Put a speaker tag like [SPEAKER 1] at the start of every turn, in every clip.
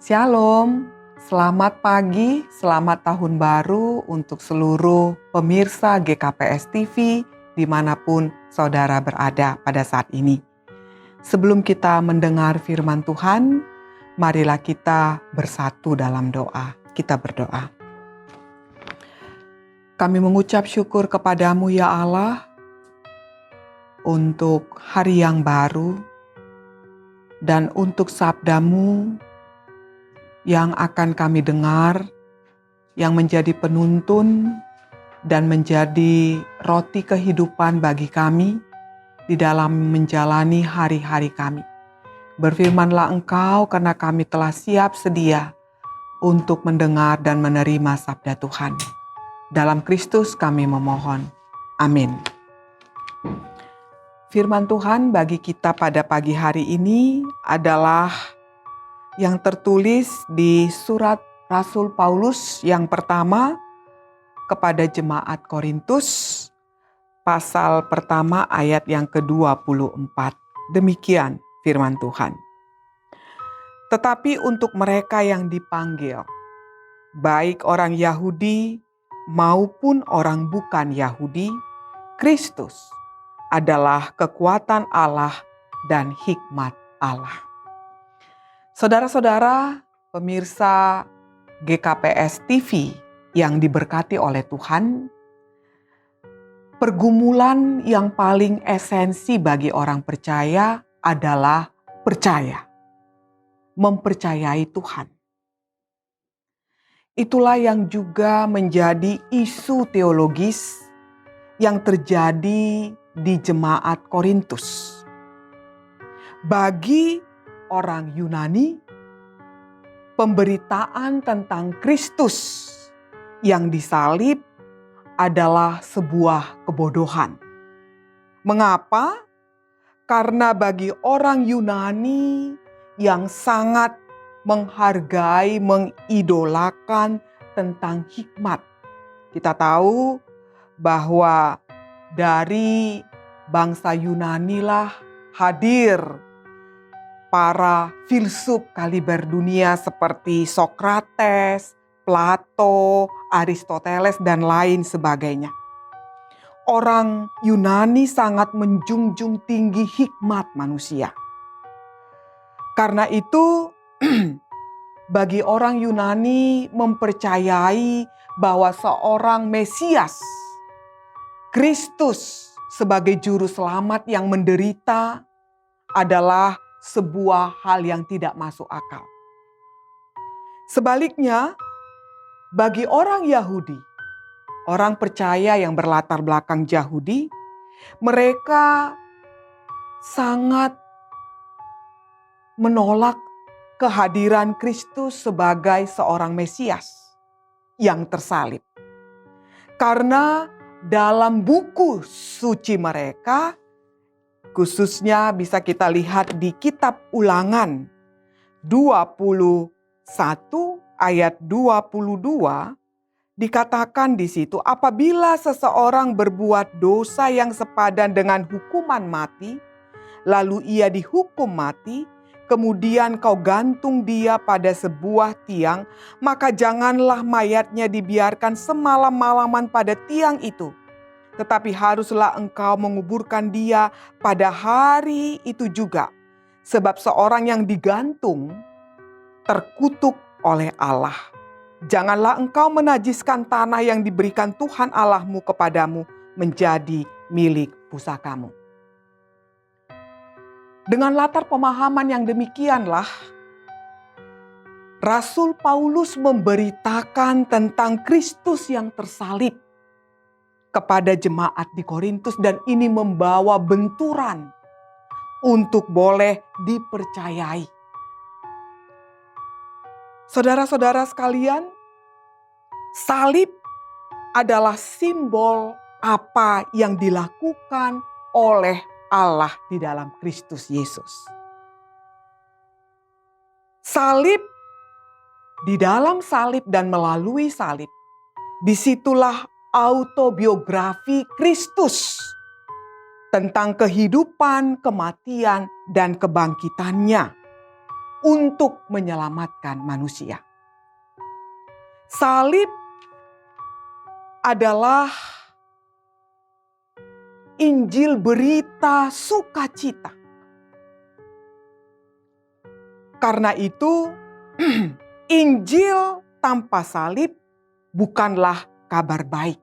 [SPEAKER 1] Shalom, selamat pagi, selamat tahun baru untuk seluruh pemirsa GKPS TV dimanapun saudara berada pada saat ini. Sebelum kita mendengar firman Tuhan, marilah kita bersatu dalam doa. Kita berdoa. Kami mengucap syukur kepadamu ya Allah untuk hari yang baru dan untuk sabdamu yang akan kami dengar, yang menjadi penuntun dan menjadi roti kehidupan bagi kami di dalam menjalani hari-hari kami. Berfirmanlah Engkau karena kami telah siap sedia untuk mendengar dan menerima sabda Tuhan. Dalam Kristus kami memohon. Amin. Firman Tuhan bagi kita pada pagi hari ini adalah yang tertulis di surat Rasul Paulus yang pertama kepada jemaat Korintus, pasal pertama ayat yang ke-24. Demikian firman Tuhan. Tetapi untuk mereka yang dipanggil, baik orang Yahudi maupun orang bukan Yahudi, Kristus adalah kekuatan Allah dan hikmat Allah. Saudara-saudara, pemirsa GKPS TV yang diberkati oleh Tuhan, pergumulan yang paling esensi bagi orang percaya adalah percaya, mempercayai Tuhan. Itulah yang juga menjadi isu teologis yang terjadi di jemaat Korintus. Bagi orang Yunani, pemberitaan tentang Kristus yang disalib adalah sebuah kebodohan. Mengapa? Karena bagi orang Yunani yang sangat menghargai, mengidolakan tentang hikmat. Kita tahu bahwa dari bangsa Yunani lah hadir para filsuf kaliber dunia seperti Sokrates, Plato, Aristoteles, dan lain sebagainya. Orang Yunani sangat menjunjung tinggi hikmat manusia. Karena itu, bagi orang Yunani mempercayai bahwa seorang Mesias, Kristus sebagai juru selamat yang menderita adalah sebuah hal yang tidak masuk akal. Sebaliknya, bagi orang Yahudi, orang percaya yang berlatar belakang Yahudi, mereka sangat menolak kehadiran Kristus sebagai seorang Mesias yang tersalib. Karena dalam buku suci mereka, khususnya bisa kita lihat di kitab Ulangan 21 ayat 22, dikatakan di situ, apabila seseorang berbuat dosa yang sepadan dengan hukuman mati, lalu ia dihukum mati, kemudian kau gantung dia pada sebuah tiang, maka janganlah mayatnya dibiarkan semalam-malaman pada tiang itu. Tetapi haruslah engkau menguburkan dia pada hari itu juga. Sebab seorang yang digantung terkutuk oleh Allah. Janganlah engkau menajiskan tanah yang diberikan Tuhan Allahmu kepadamu menjadi milik pusakamu. Dengan latar pemahaman yang demikianlah, Rasul Paulus memberitakan tentang Kristus yang tersalib kepada jemaat di Korintus, dan ini membawa benturan untuk boleh dipercayai. Saudara-saudara sekalian, salib adalah simbol apa yang dilakukan oleh Allah di dalam Kristus Yesus. Salib, di dalam salib dan melalui salib, disitulah autobiografi Kristus tentang kehidupan, kematian, dan kebangkitannya. untuk menyelamatkan manusia. Salib adalah Injil berita sukacita. Karena itu, Injil tanpa salib bukanlah kabar baik.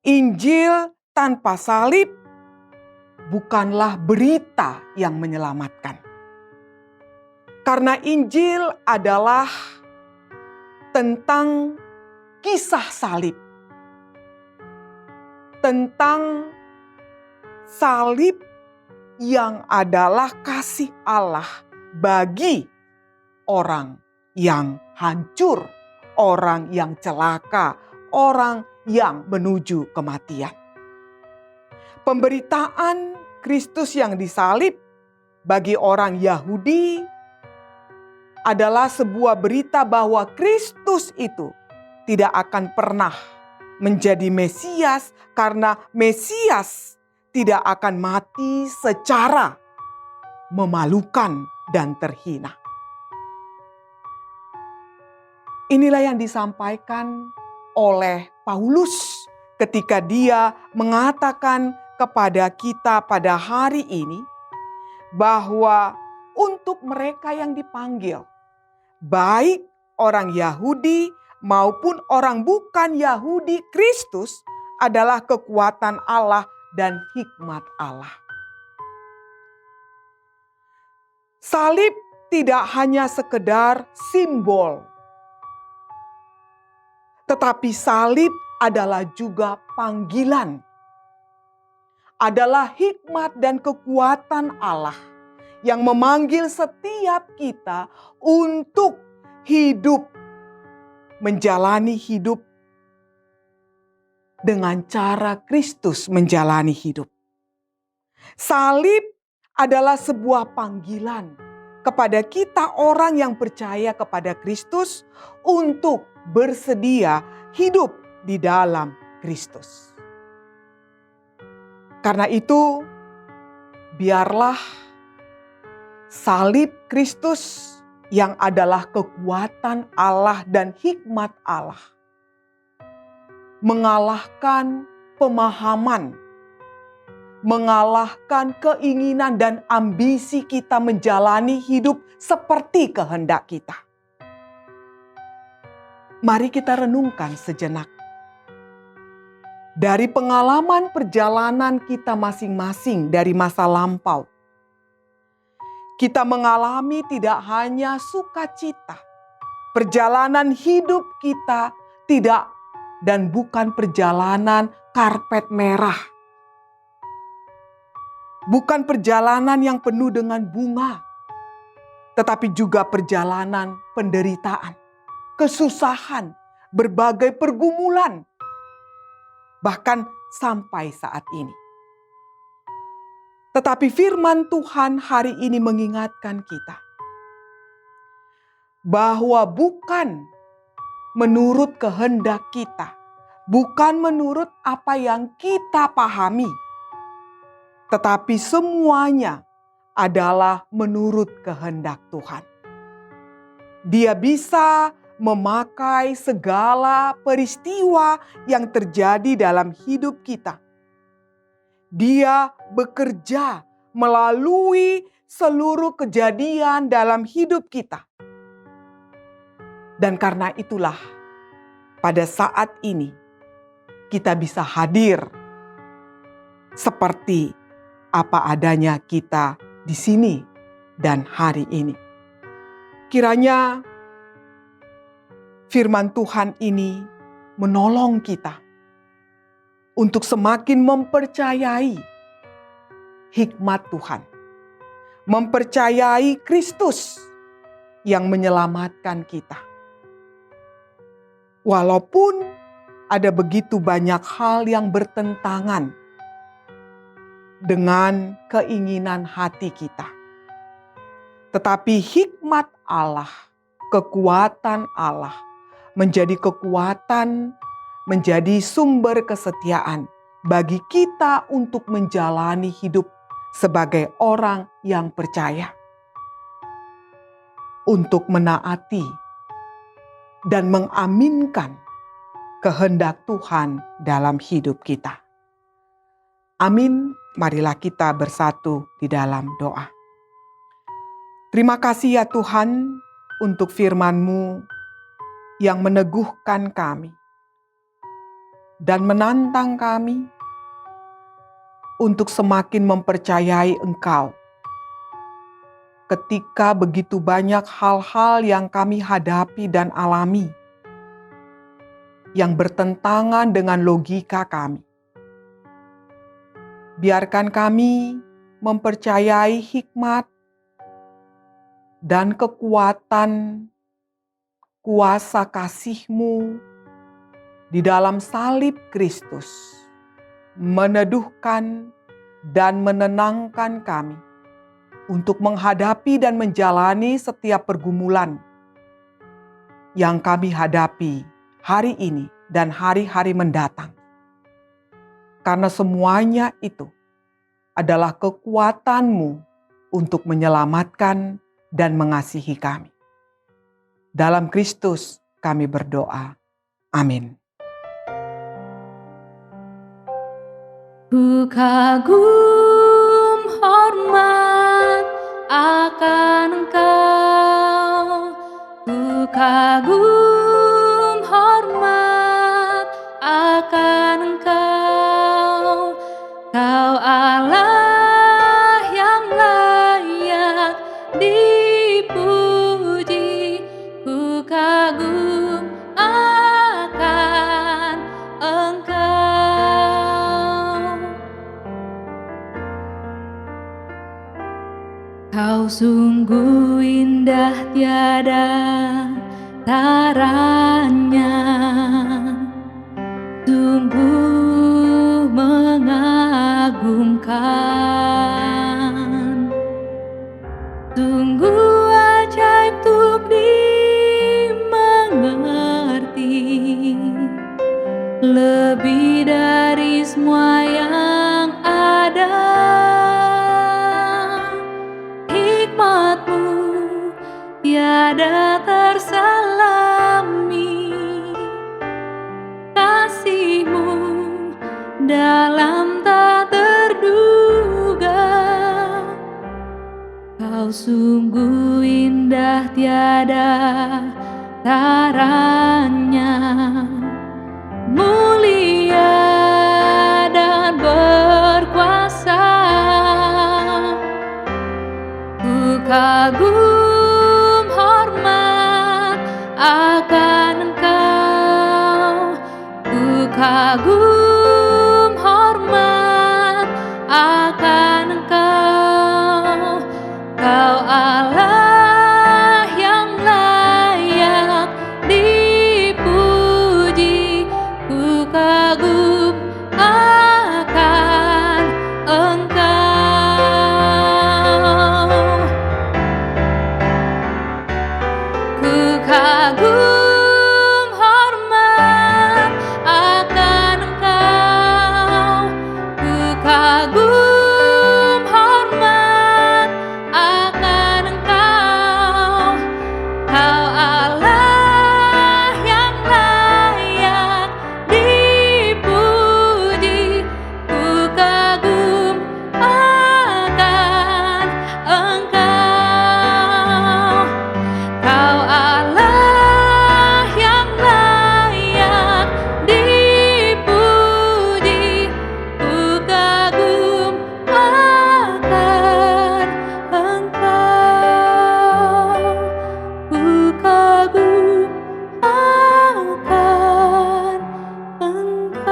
[SPEAKER 1] Injil tanpa salib bukanlah berita yang menyelamatkan. Karena Injil adalah tentang kisah salib. Tentang salib yang adalah kasih Allah bagi orang yang hancur, orang yang celaka, orang yang menuju kematian. Pemberitaan Kristus yang disalib bagi orang Yahudi adalah sebuah berita bahwa Kristus itu tidak akan pernah menjadi Mesias, karena Mesias tidak akan mati secara memalukan dan terhina. Inilah yang disampaikan oleh Paulus ketika dia mengatakan kepada kita pada hari ini bahwa untuk mereka yang dipanggil, baik orang Yahudi maupun orang bukan Yahudi, Kristus adalah kekuatan Allah dan hikmat Allah. Salib tidak hanya sekedar simbol, tetapi salib adalah juga panggilan, adalah hikmat dan kekuatan Allah yang memanggil setiap kita untuk hidup, menjalani hidup dengan cara Kristus menjalani hidup. Salib adalah sebuah panggilan kepada kita orang yang percaya kepada Kristus untuk bersedia hidup di dalam Kristus. Karena itu, biarlah salib Kristus yang adalah kekuatan Allah dan hikmat Allah mengalahkan pemahaman, mengalahkan keinginan dan ambisi kita menjalani hidup seperti kehendak kita. Mari kita renungkan sejenak. Dari pengalaman perjalanan kita masing-masing dari masa lampau, kita mengalami tidak hanya sukacita. Perjalanan hidup kita tidak dan bukan perjalanan karpet merah. Bukan perjalanan yang penuh dengan bunga, tetapi juga perjalanan penderitaan, kesusahan, berbagai pergumulan, bahkan sampai saat ini. Tetapi firman Tuhan hari ini mengingatkan kita bahwa bukan menurut kehendak kita, bukan menurut apa yang kita pahami, tetapi semuanya adalah menurut kehendak Tuhan. Dia bisa memakai segala peristiwa yang terjadi dalam hidup kita. Dia bekerja melalui seluruh kejadian dalam hidup kita. Dan karena itulah, pada saat ini kita bisa hadir seperti apa adanya kita di sini dan hari ini. Kiranya firman Tuhan ini menolong kita untuk semakin mempercayai hikmat Tuhan, mempercayai Kristus yang menyelamatkan kita. Walaupun ada begitu banyak hal yang bertentangan dengan keinginan hati kita, tetapi hikmat Allah, kekuatan Allah menjadi kekuatan, menjadi sumber kesetiaan bagi kita untuk menjalani hidup sebagai orang yang percaya. untuk menaati dan mengaminkan kehendak Tuhan dalam hidup kita. Amin. Marilah kita bersatu di dalam doa. Terima kasih ya Tuhan untuk firman-Mu yang meneguhkan kami dan menantang kami untuk semakin mempercayai Engkau ketika begitu banyak hal-hal yang kami hadapi dan alami yang bertentangan dengan logika kami. Biarkan kami mempercayai hikmat dan kekuatan kuasa kasih-Mu di dalam salib Kristus, meneduhkan dan menenangkan kami untuk menghadapi dan menjalani setiap pergumulan yang kami hadapi hari ini dan hari-hari mendatang. Karena semuanya itu adalah kekuatan-Mu untuk menyelamatkan dan mengasihi kami. Dalam Kristus kami berdoa. Amin.
[SPEAKER 2] Ku kagum hormat akan Engkau, ku kagum hormat akan Engkau, Kau Allah yang layak dipuji, ku kagum akan Engkau. Kau sungguh indah tiada taranya, sungguh mengagumkan, sungguh ajaib untuk dimengerti, lebih dari semua yang ada. Hikmat-Mu tiada tersalami, kasih-Mu dalam tak terduga. Kau sungguh indah tiada taranya, mulia dan berkuasa. Ku kagum hormat akan Engkau, ku kagum hormat akan Engkau, Kau Allah yang layak dipuji, ku kagum akan Engkau. Ku kagum hormat akan Engkau, ku kagum hormat akan Engkau, Kau Allah yang layak dipuji, ku kagum akan Engkau, Kau Allah yang layak dipuji, ku kagum akan Engkau, ku kagum akan Engkau.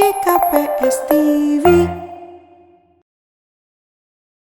[SPEAKER 1] GKPS TV